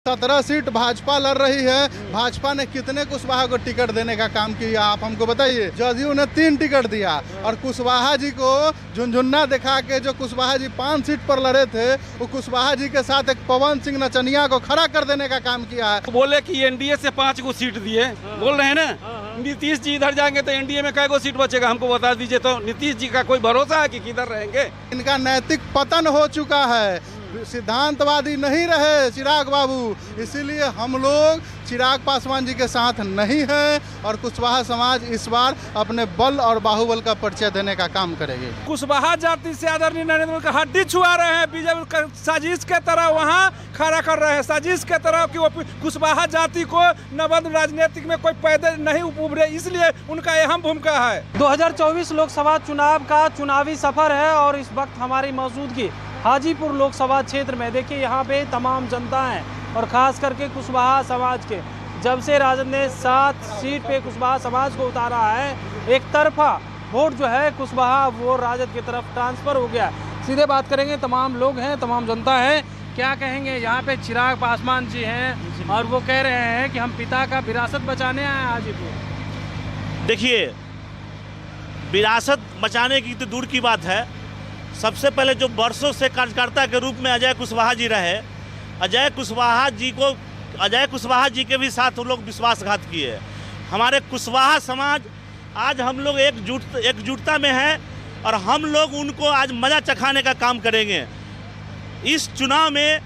17 seat Bhajpa लड़ रही है। भाजपा ने कितने कुशवाहा को टिकट देने का काम किया आप हमको बताइए। जदयू ने 3 टिकट दिया और कुशवाहा जी को झुनझुन्ना दिखा के जो कुशवाहा जी 5 सीट पर लड़े थे वो कुशवाहा जी के साथ एक पवन सिंह नचनिया को खड़ा कर देने का काम किया है। बोले कि एनडीए से 5 को सीट दिए, बोल रहे हैं ना। नीतीश जी इधर जाएंगे तो एनडीए में कै को सीट बचेगा हमको बता दीजिए। तो नीतीश जी का कोई भरोसा है कि किधर रहेंगे? इनका नैतिक पतन हो चुका है, सिद्धांतवादी नहीं रहे चिराग बाबू, इसीलिए हम लोग चिराग पासवान जी के साथ नहीं हैं और कुशवाहा समाज इस बार अपने बल और बाहुबल का परिचय देने का काम करेगी। कुशवाहा जाति से आदरणीय नरेंद्र मोदी का हड्डी छुआ रहे हैं, बीजेपी साजिश के तरह वहाँ खड़ा कर रहे हैं, साजिश के तरह कि वो कुशवाहा जाति को नवद राजनीतिक में कोई पैदल नहीं उभरे, इसलिए उनका अहम भूमिका है। 2024 लोकसभा चुनाव का चुनावी सफर है और इस वक्त हमारी मौजूदगी हाजीपुर लोकसभा क्षेत्र में। देखिए यहाँ पे तमाम जनता है और ख़ास करके कुशवाहा समाज के, जब से राजद ने 7 सीट पे कुशवाहा समाज को उतारा है, एक तरफा वोट जो है कुशवाहा वो राजद की तरफ ट्रांसफ़र हो गया। सीधे बात करेंगे, तमाम लोग हैं, तमाम जनता है, क्या कहेंगे। यहाँ पे चिराग पासवान जी हैं और वो कह रहे हैं कि हम पिता का विरासत बचाने आए हैं हाजीपुर। देखिए, विरासत बचाने की तो दूर की बात है, सबसे पहले जो वर्षों से कार्यकर्ता के रूप में अजय कुशवाहा जी रहे, अजय कुशवाहा जी के भी साथ लोग विश्वासघात किए। हमारे कुशवाहा समाज आज हम लोग एकजुटता में है और हम लोग उनको आज मजा चखाने का काम करेंगे। इस चुनाव में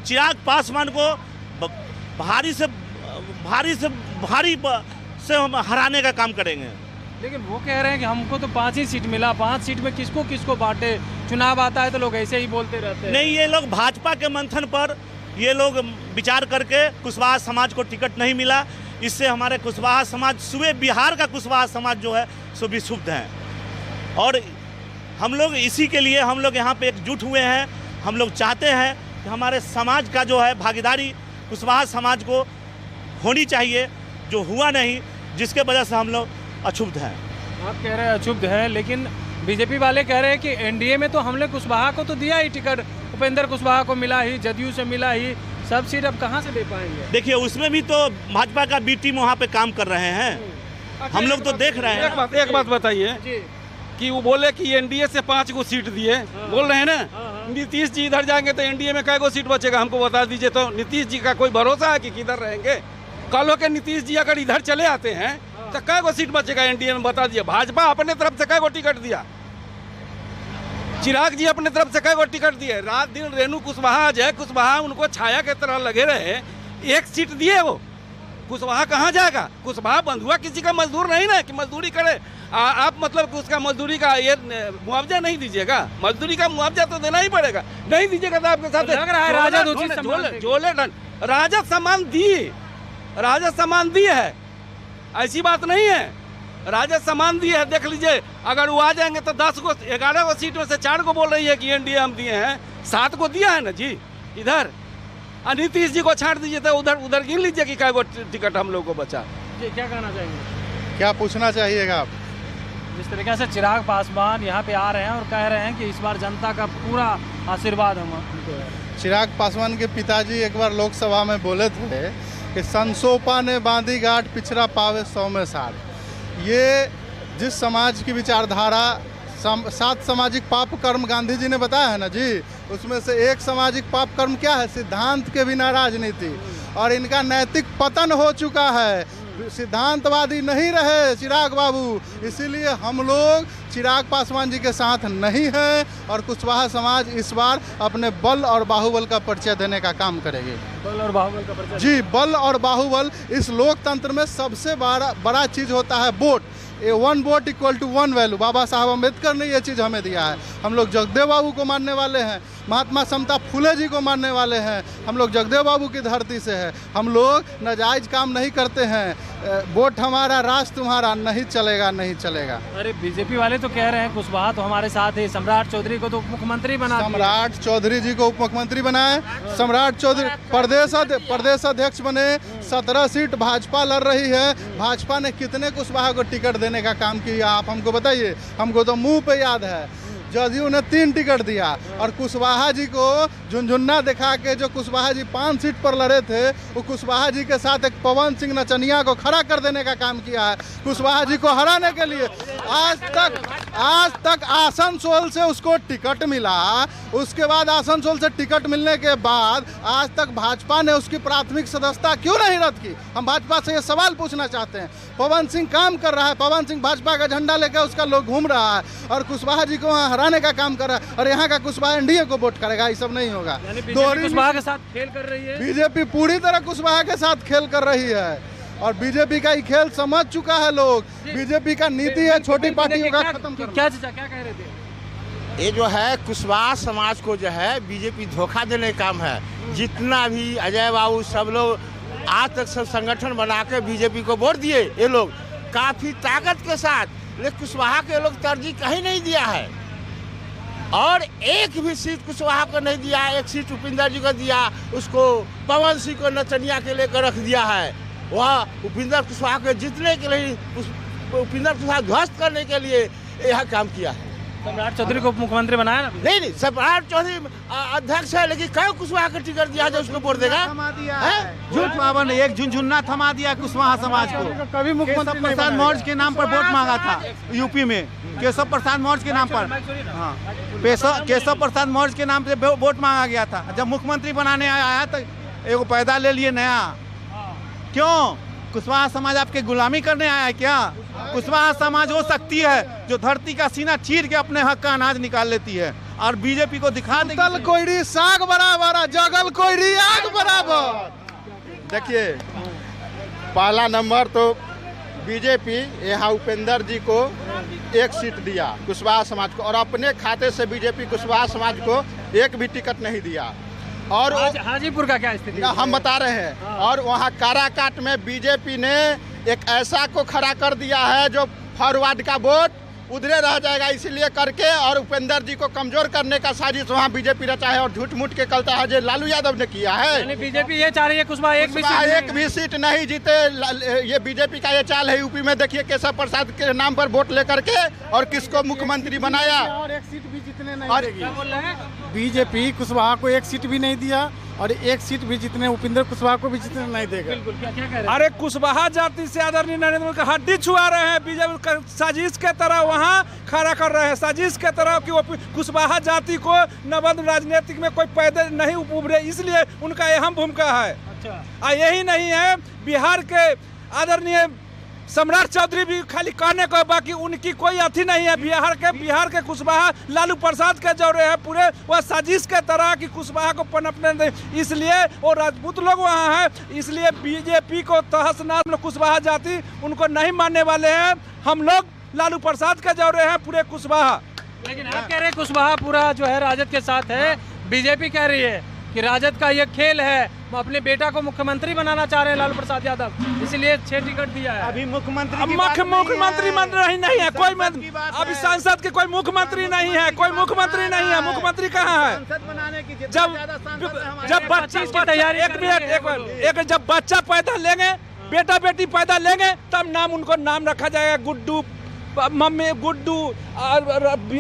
चिराग पासवान को भारी से हम हराने का काम करेंगे। लेकिन वो कह रहे हैं कि हमको तो 5 ही सीट मिला, 5 सीट में किसको किसको बांटे। चुनाव आता है तो लोग ऐसे ही बोलते रहते हैं। नहीं, ये लोग भाजपा के मंथन पर ये लोग विचार करके कुशवाहा समाज को टिकट नहीं मिला, इससे हमारे कुशवाहा समाज, सूबे बिहार का कुशवाहा समाज जो है सो विक्षुब्ध है। और हम लोग इसी के लिए हम लोग यहाँ पे एकजुट हुए हैं। हम लोग चाहते हैं कि हमारे समाज का जो है भागीदारी कुशवाहा समाज को होनी चाहिए, जो हुआ नहीं, जिसके वजह से हम लोग अक्षुब्ध हैं। आप कह रहे हैं अक्षुब्ध हैं, लेकिन बीजेपी वाले कह रहे हैं कि एनडीए में तो हमने कुशवाहा को तो दिया ही टिकट, उपेंद्र कुशवाहा को मिला ही, जदयू से मिला ही, सब सीट अब कहाँ से दे पाएंगे? देखिए, उसमें भी तो भाजपा का बी टीम वहाँ पे काम कर रहे हैं, हम लोग तो देख रहे हैं। एक बात बताइए कि वो बोले कि एनडीए से 5 को सीट दिए, बोल रहे हैं ना। नीतीश जी इधर जाएंगे तो एनडीए में कै को सीट बचेगा हमको बता दीजिए। तो नीतीश जी का कोई भरोसा है कि किधर रहेंगे? कल हो के नीतीश जी अगर इधर चले आते हैं तो कै को सीट बचेगा एनडीए में, बता दिए। भाजपा अपने तरफ से कै को टिकट दिया, चिराग जी अपने तरफ से कै को टिकट दिए। रात दिन रेणु कुशवाहा, अजय कुशवाहा उनको छाया के तरह लगे रहे, 1 सीट दिए। वो कुशवाहा कहाँ जाएगा? कुशवाहा बंधुआ किसी का मजदूर नहीं ना कि मजदूरी करे। आप मतलब कि उसका मजदूरी का ये मुआवजा नहीं दीजिएगा? मजदूरी का मुआवजा तो देना ही पड़ेगा, नहीं दीजिएगा तो आपके साथ लग रहा है राजद राजद सम्मान दी है, ऐसी बात नहीं है। राजद सम्मान दिए है, देख लीजिए। अगर वो आ जाएंगे तो 10 को 11 को सीट में से 4 को बोल रही है कि एनडीए हम दिए हैं, 7 को दिया है ना जी इधर। नीतीश जी को छाड़ दीजिए तो उधर गिन लीजिए कि क्या टिकट हम लोग को बचा। जी, क्या कहना चाहेंगे? क्या पूछना चाहिएगा आप? जिस तरीके से चिराग पासवान यहाँ पे आ रहे हैं और कह रहे हैं कि इस बार जनता का पूरा आशीर्वाद हम उनको है। चिराग पासवान के पिताजी एक बार लोकसभा में बोले थे कि संसोपा ने बांधी गांठ, पिछड़ा पावे 100 में 60। ये जिस समाज की विचारधारा 7 सामाजिक पाप कर्म गांधी जी ने बताया है ना जी, उसमें से एक सामाजिक पाप कर्म क्या है? सिद्धांत के बिना राजनीति। और इनका नैतिक पतन हो चुका है, सिद्धांतवादी नहीं रहे चिराग बाबू, इसीलिए हम लोग चिराग पासवान जी के साथ नहीं हैं और कुशवाहा समाज इस बार अपने बल और बाहुबल का परिचय देने का काम करेगी। बल और बाहुबल का परिचय? जी, बल और बाहुबल। इस लोकतंत्र में सबसे बड़ा चीज़ होता है वोट। 1 vote = 1 value. बाबा साहब अम्बेडकर ने ये चीज़ हमें दिया है। हम लोग जगदेव बाबू को मानने वाले हैं, महात्मा समता फुले जी को मानने वाले हैं। हम लोग जगदेव बाबू की धरती से है। हम लोग नाजायज काम नहीं करते हैं। वोट हमारा, राज तुम्हारा, नहीं चलेगा, नहीं चलेगा। अरे बीजेपी वाले तो कह रहे हैं कुशवाहा तो हमारे साथ है, सम्राट चौधरी को तो उप मुख्यमंत्री बना, सम्राट चौधरी जी को उप मुख्यमंत्री बनाए। सम्राट चौधरी प्रदेश अध्यक्ष बने। 17 सीट भाजपा लड़ रही है। भाजपा ने कितने कुशवाहा को टिकट देने का काम किया आप हमको बताइए। हमको तो मुंह पे याद है। जदयू ने 3 टिकट दिया और कुशवाहा जी को झुनझुन्ना दिखा के जो कुशवाहा जी 5 सीट पर लड़े थे, वो कुशवाहा जी के साथ एक पवन सिंह नचनिया को खड़ा कर देने का काम किया है कुशवाहा जी को हराने के लिए। आज तक आसनसोल से उसको टिकट मिला, उसके बाद आसनसोल से टिकट मिलने के बाद आज तक भाजपा ने उसकी प्राथमिक सदस्यता क्यों नहीं रद्द की? हम भाजपा से ये सवाल पूछना चाहते हैं। पवन सिंह काम कर रहा है, पवन सिंह भाजपा का झंडा लेकर उसका लोग घूम रहा है और कुशवाहा जी को वहाँ हराने का काम कर रहा है, और यहाँ का कुशवाहा एनडीए को वोट करेगा। ये सब नहीं होगा। कुशवाहा के साथ खेल कर रही है बीजेपी, पूरी तरह कुशवाहा के साथ खेल कर रही है और बीजेपी का ये खेल समझ चुका है लोग। बीजेपी का नीति है छोटी पार्टियों का खत्म करना। क्या कह रहे थे? ये जो है कुशवाहा समाज को जो है बीजेपी धोखा देने का काम है। जितना भी अजय बाबू सब लोग आज तक सब संगठन बना के बीजेपी को वोट दिए, ये लोग काफी ताकत के साथ, लेकिन कुशवाहा के लोग तरजीह कहीं नहीं दिया है और एक भी सीट कुशवाहा को नहीं दिया। एक सीट उपिंदर जी को दिया, उसको पवन सिंह को नचनिया के लेकर रख दिया है। वह उपिंदर कुशवाहा को जीतने के लिए, उपिंदर कुशवाहा ध्वस्त करने के लिए यह काम किया है। सम्राट चौधरी को मुख्यमंत्री बनाया ना? नहीं, सम्राट चौधरी अध्यक्ष है, लेकिन कई कुशवाहा का टिकट दिया जो उसको वोट देगा? झूठ बावन एक झुनझुन्ना थमा दिया कुशवाहा समाज को। कभी केशव प्रसाद मौर्य के नाम पर वोट मांगा था यूपी में, केशव प्रसाद मौर्य के नाम पर। हाँ, केशव प्रसाद मौर्य के नाम पे वोट मांगा गया था। जब मुख्यमंत्री बनाने आया तो एगो पैदा ले लिए नया। क्यों? कुशवाहा समाज आपके गुलामी करने आया है क्या? कुशवाहा समाज वो शक्ति है जो धरती का सीना चीर के अपने हक का अनाज निकाल लेती है और बीजेपी को दिखा देगी। तल कोईरी साग बराबर, जगल कोईरी आग बराबर। देखिए, पहला नंबर तो बीजेपी यहाँ उपेंद्र जी को 1 सीट दिया कुशवाहा समाज को, और अपने खाते से बीजेपी कुशवाहा समाज को 1 भी टिकट नहीं दिया। और हाजीपुर का क्या स्थिति है? हम बता रहे हैं। और वहाँ काराकाट में बीजेपी ने एक ऐसा को खड़ा कर दिया है जो फॉरवर्ड का वोट उधरे रह जाएगा, इसीलिए करके और उपेंद्र जी को कमजोर करने का साजिश वहाँ बीजेपी रचा है और झूठ मूठ के कहता है जो लालू यादव ने किया है। बीजेपी ये चाह रही है कुशवाहा एक भी सीट नहीं जीते। ये बीजेपी का ये चाल है। यूपी में देखिए केशव प्रसाद के नाम पर वोट लेकर के और किसको मुख्यमंत्री बनाया। और 1 सीट भी जीतने नहीं देगी। बीजेपी कुशवाहा को 1 सीट भी नहीं दिया और 1 सीट भी जीतने उपिंदर कुशवाहा को भी जीतने नहीं देगा। क्या कह रहे हैं? अरे कुशवाहा जाति से आदरणीय नरेंद्र मोदी का हड्डी छुआ रहे हैं। बीजेपी साजिश के तरह वहाँ खड़ा कर रहे हैं, साजिश के तरह कि वो कुशवाहा जाति को नवद राजनीतिक में कोई पैदल नहीं उभरे, इसलिए उनका अहम भूमिका है। अच्छा, यही नहीं है, बिहार के आदरणीय सम्राट चौधरी भी खाली कहने को, बाकी उनकी कोई अथी नहीं है। बिहार के कुशवाहा लालू प्रसाद के जोड़े हैं पूरे, वह साजिश के तरह की कुशवाहा को पनपने दे, इसलिए वो राजपूत लोग वहाँ हैं, इसलिए बीजेपी को तहस नहस कुशवाहा जाति उनको नहीं मानने वाले हैं। हम लोग लालू प्रसाद के जोड़े हैं पूरे कुशवाहा। लेकिन आप कह रहे हैं कुशवाहा पूरा जो है राजद के साथ है, बीजेपी कह रही है कि राजद का ये खेल है, वो अपने बेटा को मुख्यमंत्री बनाना चाह रहे हैं लालू प्रसाद यादव, इसलिए 6 टिकट दिया है। अभी मुख्यमंत्री बन रही नहीं है कोई, अभी सांसद के कोई मुख्यमंत्री नहीं है, कोई मुख्यमंत्री नहीं है। मुख्यमंत्री कहाँ है? जब बच्चा पैदा लेंगे, बेटा बेटी पैदा लेंगे, तब नाम उनको नाम रखा जाएगा गुड्डू, मम्मी गुड्डू,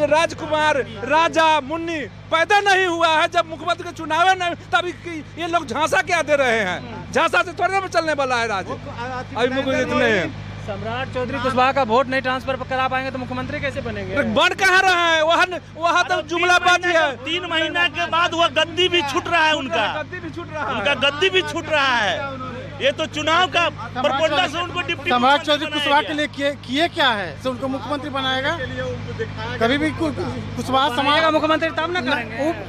राजकुमार, राजा, मुन्नी। पैदा नहीं हुआ है जब मुख्यमंत्री के चुनाव नहीं, तभी ये लोग झांसा क्या दे रहे हैं? झांसा से थोड़े में चलने वाला है राज। अभी मुख्यमंत्री नहीं। सम्राट चौधरी कुशवाहा का वोट नहीं ट्रांसफर करा पाएंगे तो मुख्यमंत्री कैसे बनेंगे? बन कहाँ रहा है? वहाँ तो जुमलाबाजी है। 3 महीना के बाद वह गद्दी भी छूट रहा है, उनका गद्दी भी छूट रहा है। ये तो चुनाव का प्रपोजल से उनको डिप्टी सम्राट चौधरी कुशवाहा के लिए किए क्या है? से उनको मुख्यमंत्री बनाएगा? कभी भी कुशवाहा समाज का मुख्यमंत्री तब ना करेंगे। उप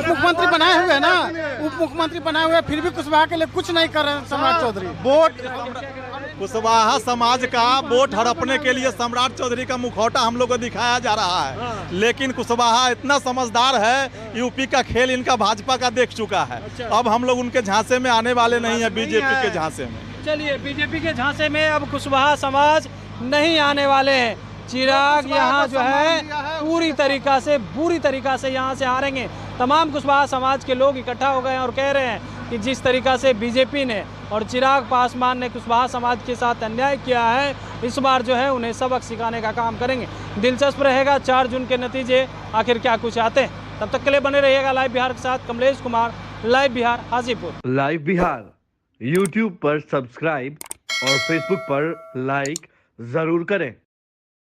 मुख्यमंत्री बनाए हुए ना, उप मुख्यमंत्री बनाए हुए, फिर भी कुशवाहा के लिए कुछ नहीं कर रहे सम्राट चौधरी। वोट कुशवाहा समाज का वोट हड़पने के लिए सम्राट चौधरी का मुखौटा हम लोग को दिखाया जा रहा है, लेकिन कुशवाहा इतना समझदार है, यूपी का खेल इनका भाजपा का देख चुका है। अब हम लोग उनके झांसे में आने वाले नहीं है, बीजेपी के झांसे में। चलिए, बीजेपी के झांसे में अब कुशवाहा समाज नहीं आने वाले हैं। चिराग यहाँ जो है बुरी तरीका से यहाँ से हारेंगे। तमाम कुशवाहा समाज के लोग इकट्ठा हो गए हैं और कह रहे हैं कि जिस तरीक़ा से बीजेपी ने और चिराग पासवान ने कुशवाहा समाज के साथ अन्याय किया है, इस बार जो है उन्हें सबक सिखाने का काम करेंगे। दिलचस्प रहेगा 4 जून के नतीजे आखिर क्या कुछ आते हैं। तब तक के लिए बने रहिएगा लाइव बिहार के साथ। Kamlesh Kumar, live Bihar, Hajipur. Live Bihar YouTube पर सब्सक्राइब और फेसबुक पर लाइक जरूर करें।